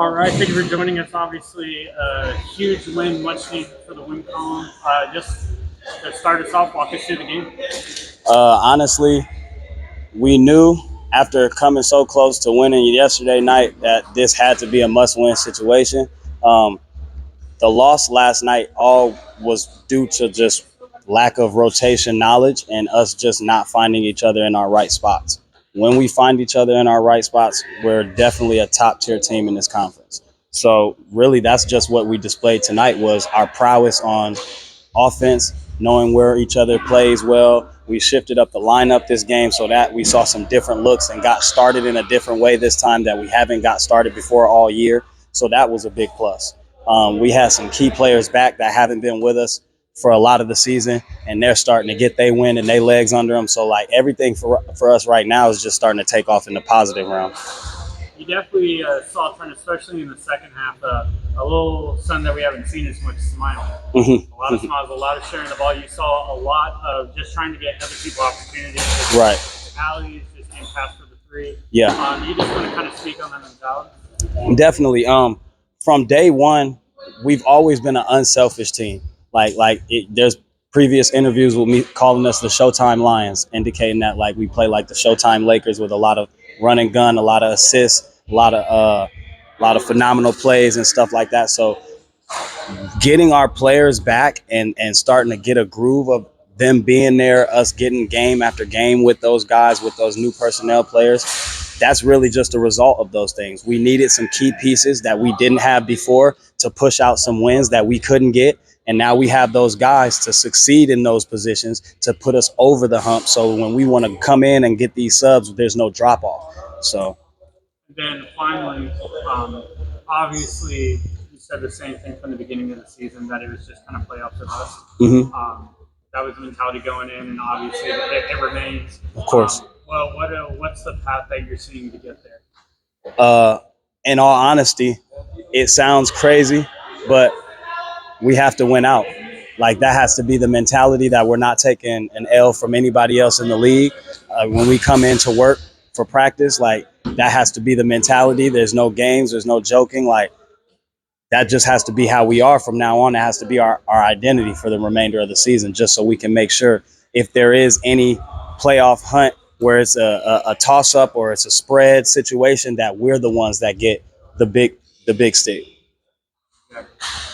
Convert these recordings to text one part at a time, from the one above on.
All right, thank you for joining us. Obviously, a huge win, much needed for the win column. Just to start us off, walk us through the game. Honestly, we knew after coming so close to winning yesterday night that this had to be a must-win situation. Um, the loss last night all was due to just lack of rotation knowledge and us just not finding each other in our right spots. When we find each other in our right spots, we're definitely a top tier team in this conference. So really, that's just what we displayed tonight was our prowess on offense, knowing where each other plays well. We shifted up the lineup this game so that we saw some different looks and got started in a different way this time that we haven't got started before all year. So that was a big plus. We had some key players back that haven't been with us for a lot of the season, and they're starting to get their wind and their legs under them. So like everything for us right now is just starting to take off in the positive realm. You definitely saw a turn, especially in the second half. A little son that we haven't seen as much smiling. Mm-hmm. A lot of smiles, a lot of sharing the ball. You saw a lot of just trying to get other people opportunities. Right. Alleys, just getting past for the three. Yeah. You just want to kind of speak on that mentality. Definitely. From day one, we've always been an unselfish team. There's previous interviews with me calling us the Showtime Lions, indicating that like we play like the Showtime Lakers with a lot of run and gun, a lot of assists, a lot of phenomenal plays and stuff like that. So getting our players back and starting to get a groove of them being there, us getting game after game with those guys, with those new personnel players, that's really just a result of those things. We needed some key pieces that we didn't have before to push out some wins that we couldn't get. And now we have those guys to succeed in those positions to put us over the hump. So when we want to come in and get these subs, there's no drop off. So then finally, obviously, you said the same thing from the beginning of the season that it was just kind of playoffs of us. Mm-hmm. That was the mentality going in, and obviously it remains. Of course. What's the path that you're seeing to get there? In all honesty, it sounds crazy, but we have to win out. Like that has to be the mentality that we're not taking an L from anybody else in the league. When we come into work for practice, like that has to be the mentality. There's no games, there's no joking. Like that just has to be how we are from now on. It has to be our identity for the remainder of the season, just so we can make sure if there is any playoff hunt where it's a toss up or it's a spread situation that we're the ones that get the big stick. Yeah.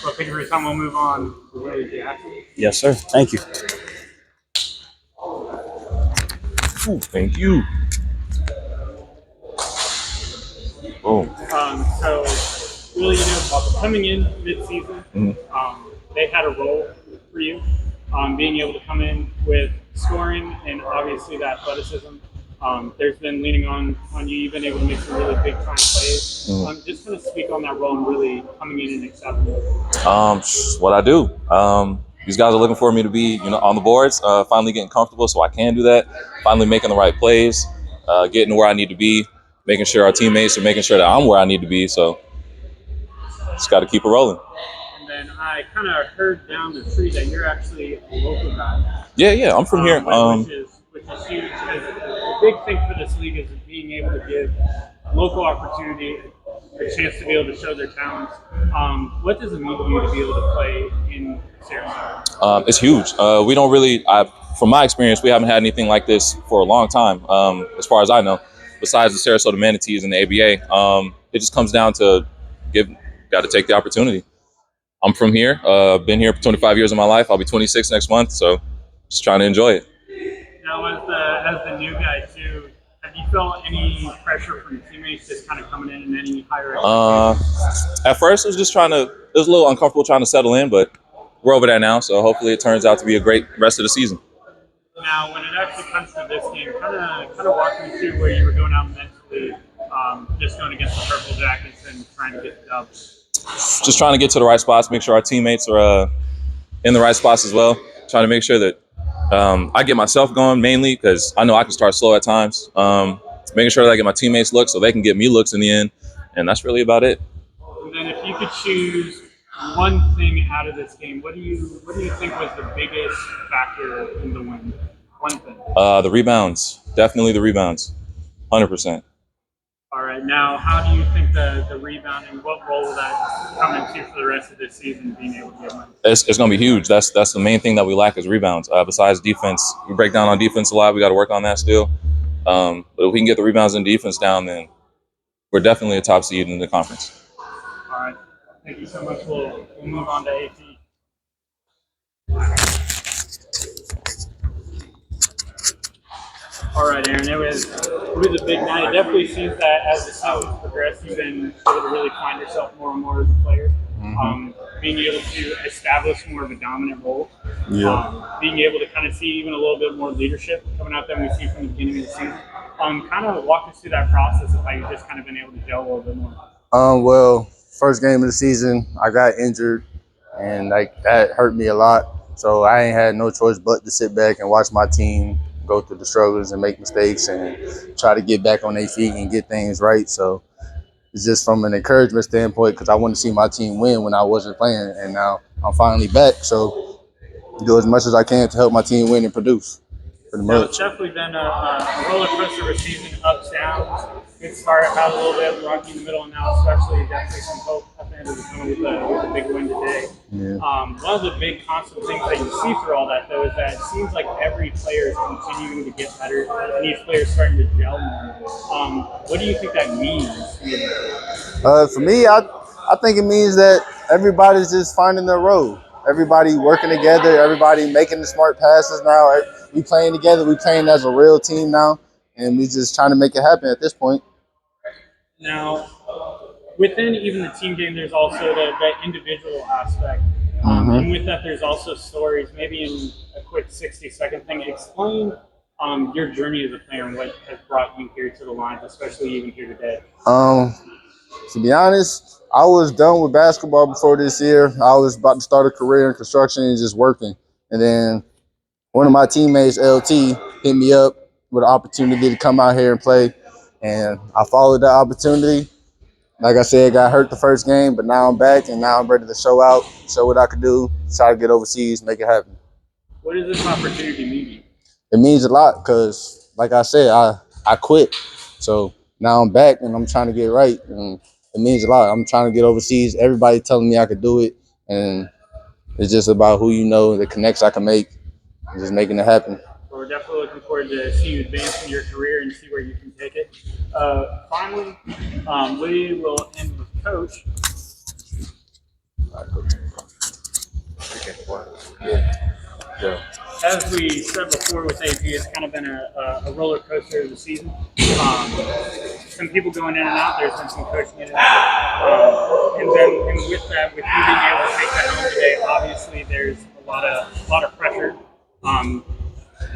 Well, thank you for your time. We'll move on to Willie Jackson. Yes, sir. Thank you. Ooh, thank you. Oh. So, really, coming in mid-season, they had a role for you, being able to come in with scoring and obviously the athleticism. There's been leaning on you. You've been able to make some really big time plays. Just going to speak on that role and really coming in and accepting it. What I do. These guys are looking for me to be, on the boards. Finally getting comfortable, so I can do that. Finally making the right plays, getting to where I need to be, making sure our teammates are making sure that I'm where I need to be. So just got to keep it rolling. And then I kind of heard down the tree that you're actually a local guy. Yeah, I'm from here. Which is huge. The big thing for this league is being able to give local opportunity a chance to be able to show their talents. What does it mean to you to be able to play in Sarasota? It's huge. We don't really, from my experience, we haven't had anything like this for a long time, as far as I know, besides the Sarasota Manatees and the ABA. It just comes down to got to take the opportunity. I'm from here. Been here for 25 years of my life. I'll be 26 next month, so just trying to enjoy it. Now, as the new guy too, have you felt any pressure from teammates just kind of coming in any higher expectations? At first, it was a little uncomfortable trying to settle in, but we're over that now. So hopefully, it turns out to be a great rest of the season. Now, when it actually comes to this game, kind of walk me through where you were going out mentally, just going against the Purple Jackets and trying to get the dub. Just trying to get to the right spots, make sure our teammates are in the right spots as well. Trying to make sure that I get myself going mainly because I know I can start slow at times. Making sure that I get my teammates looks so they can get me looks in the end, and that's really about it. And then, if you could choose one thing out of this game, what do you think was the biggest factor in the win? One thing. The rebounds, definitely the rebounds, 100%. All right. Now, how do you think the rebounding, what role will that come into for the rest of this season, being able to get money? It's going to be huge. That's the main thing that we lack is rebounds. Besides defense, we break down on defense a lot. We got to work on that still. But if we can get the rebounds and defense down, then we're definitely a top seed in the conference. All right. Thank you so much. We'll move on to AP. All right, Aaron. It was a big night. It definitely seems that as the season's progressed, you've been able to really find yourself more and more as a player. Being able to establish more of a dominant role. Being able to kind of see even a little bit more leadership coming out than we see from the beginning of the season. Kind of walk us through that process of how you've just kind of been able to gel a little bit more. Well, first game of the season, I got injured, and that hurt me a lot. So I ain't had no choice but to sit back and watch my team go through the struggles and make mistakes and try to get back on their feet and get things right. So it's just from an encouragement standpoint, because I want to see my team win when I wasn't playing, and now I'm finally back. So do as much as I can to help my team win and produce. Pretty much. It's definitely been a roller coaster of a season, ups, downs. Good start out a little bit, rocky in the middle, and now especially definitely some hope at the end of the tunnel with a big win today. Yeah. One of the big constant things that you see through all that, though, is that it seems like every player is continuing to get better, and each player is starting to gel more. What do you think that means? For me, I think it means that everybody's just finding their role. Everybody working together, everybody making the smart passes now. We playing together, we playing as a real team now, and we just trying to make it happen at this point. Now, within even the team game, there's also that individual aspect. And with that, there's also stories. Maybe in a quick 60-second thing, explain your journey as a player and what has brought you here to the Lions, especially even here today. To be honest, I was done with basketball before this year. I was about to start a career in construction and just working. And then one of my teammates, LT, hit me up with an opportunity to come out here and play. And I followed that opportunity. Like I said, got hurt the first game, but now I'm back, and now I'm ready to show out, show what I could do, try to get overseas, make it happen. What does this opportunity mean? It means a lot because, like I said, I quit. So now I'm back, and I'm trying to get right, and it means a lot. I'm trying to get overseas. Everybody telling me I could do it, and it's just about who you know, the connects I can make, and just making it happen. We're definitely looking forward to see you advance in your career and see where you can take it. Finally, we will end with Coach. As we said before with AP, it's kind of been a roller coaster of the season. Some people going in and out. There's been some coaching in and out. And with that, with you being able to take that home today, obviously there's a lot of pressure.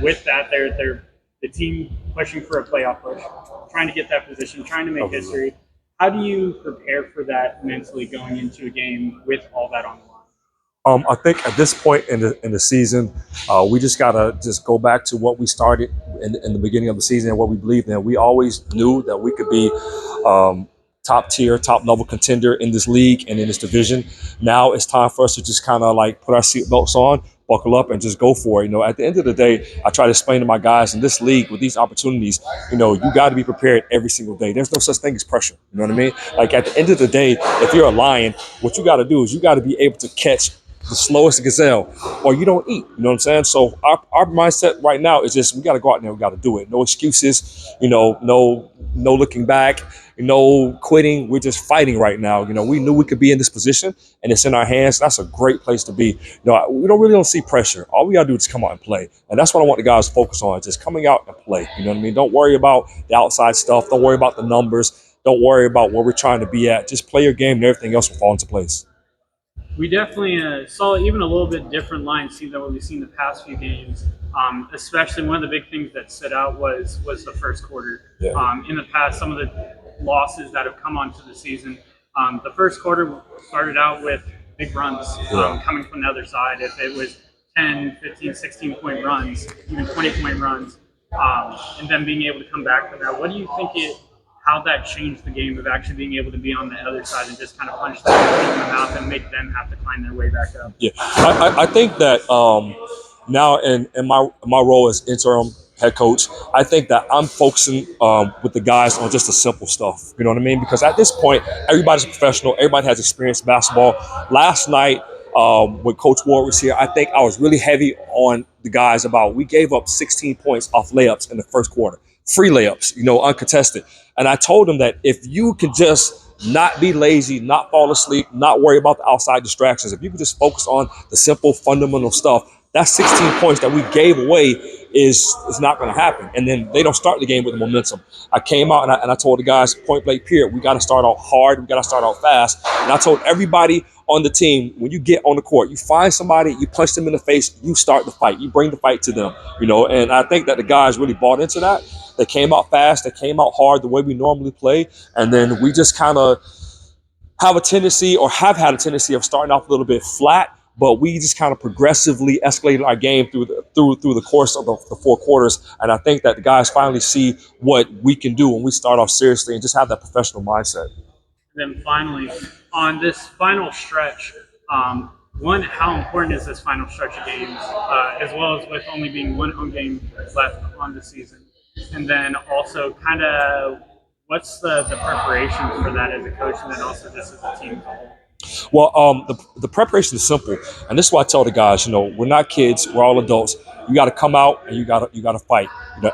With that, they're the team pushing for a playoff push, trying to get that position, trying to make history. How do you prepare for that mentally going into a game with all that on the line? I think at this point in the season, we just gotta go back to what we started in the beginning of the season and what we believed in. We always knew that we could be top tier, top level contender in this league and in this division. Now it's time for us to just kind of like put our seatbelts on, buckle up, and just go for it. You know, at the end of the day, I try to explain to my guys in this league with these opportunities, you know, you got to be prepared every single day. There's no such thing as pressure. You know what I mean? Like at the end of the day, if you're a Lion, what you got to do is you got to be able to catch the slowest gazelle, or you don't eat. You know what I'm saying? So our mindset right now is just we got to go out there, we got to do it. No excuses. You know, no looking back. No quitting. We're just fighting right now. You know, we knew we could be in this position, and it's in our hands. That's a great place to be. You know, we don't see pressure. All we gotta do is come out and play, and that's what I want the guys to focus on. Just coming out and play. You know what I mean? Don't worry about the outside stuff. Don't worry about the numbers. Don't worry about where we're trying to be at. Just play your game, and everything else will fall into place. We definitely saw even a little bit different Lions team than what we've seen the past few games. Especially one of the big things that stood out was the first quarter. Yeah. In the past, some of the losses that have come onto the season, the first quarter started out with big runs coming from the other side. If it was 10, 15, 16-point runs, even 20-point runs, and then being able to come back from that. What do you think how that changed the game of actually being able to be on the other side and just kind of punch them in the mouth and make them have to climb their way back up? Yeah, I think that now in my role as interim head coach. I think that I'm focusing with the guys on just the simple stuff. You know what I mean? Because at this point, everybody's a professional. Everybody has experience in basketball. Last night, when Coach Ward was here, I think I was really heavy on the guys about we gave up 16 points off layups in the first quarter. Free layups, uncontested. And I told them that if you can just not be lazy, not fall asleep, not worry about the outside distractions, if you can just focus on the simple fundamental stuff, that 16 points that we gave away is not going to happen. And then they don't start the game with the momentum. I came out and I told the guys, point blank period, we got to start out hard, we got to start out fast. And I told everybody on the team, when you get on the court, you find somebody, you punch them in the face, you start the fight, you bring the fight to them, and I think that the guys really bought into that. They came out fast, they came out hard the way we normally play, and then we just kind of have a tendency or have had a tendency of starting off a little bit flat, but we just kind of progressively escalated our game through the course of the 4 quarters. And I think that the guys finally see what we can do when we start off seriously and just have that professional mindset. And then finally, on this final stretch, one, how important is this final stretch of games, as well as with only being one home game left on the season? And then also kind of what's the preparation for that as a coach and then also just as a team as a whole? Well, the preparation is simple, and this is why I tell the guys, we're not kids, we're all adults. You got to come out and you got to fight.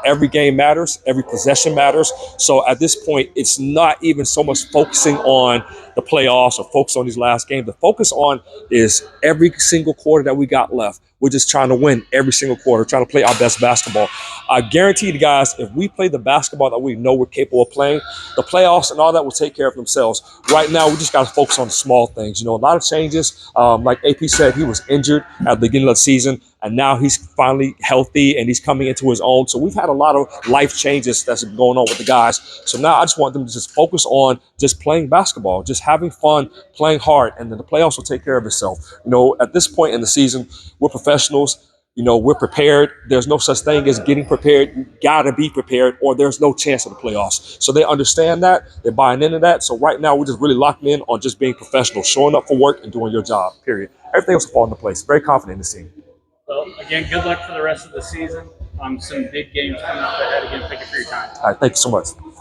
Every game matters, every possession matters. So at this point, it's not even so much focusing on the playoffs or focus on these last games. The focus on is every single quarter that we got left. We're just trying to win every single quarter, trying to play our best basketball. I guarantee you guys, if we play the basketball that we know we're capable of playing, the playoffs and all that will take care of themselves. Right now, we just got to focus on the small things. A lot of changes. Like AP said, he was injured at the beginning of the season, and now he's finally healthy and he's coming into his own. So we've had a lot of life changes that's going on with the guys. So now I just want them to just focus on just playing basketball, just having fun, playing hard, and then the playoffs will take care of itself. At this point in the season, we're professionals. We're prepared. There's no such thing as getting prepared. You gotta be prepared or there's no chance of the playoffs. So they understand that. They're buying into that. So right now we're just really locking in on just being professional, showing up for work and doing your job, period. Everything else will fall into place. Very confident in this team. Well, again, good luck for the rest of the season. Some big games coming up ahead. Again, thank you for your time. All right, thank you so much.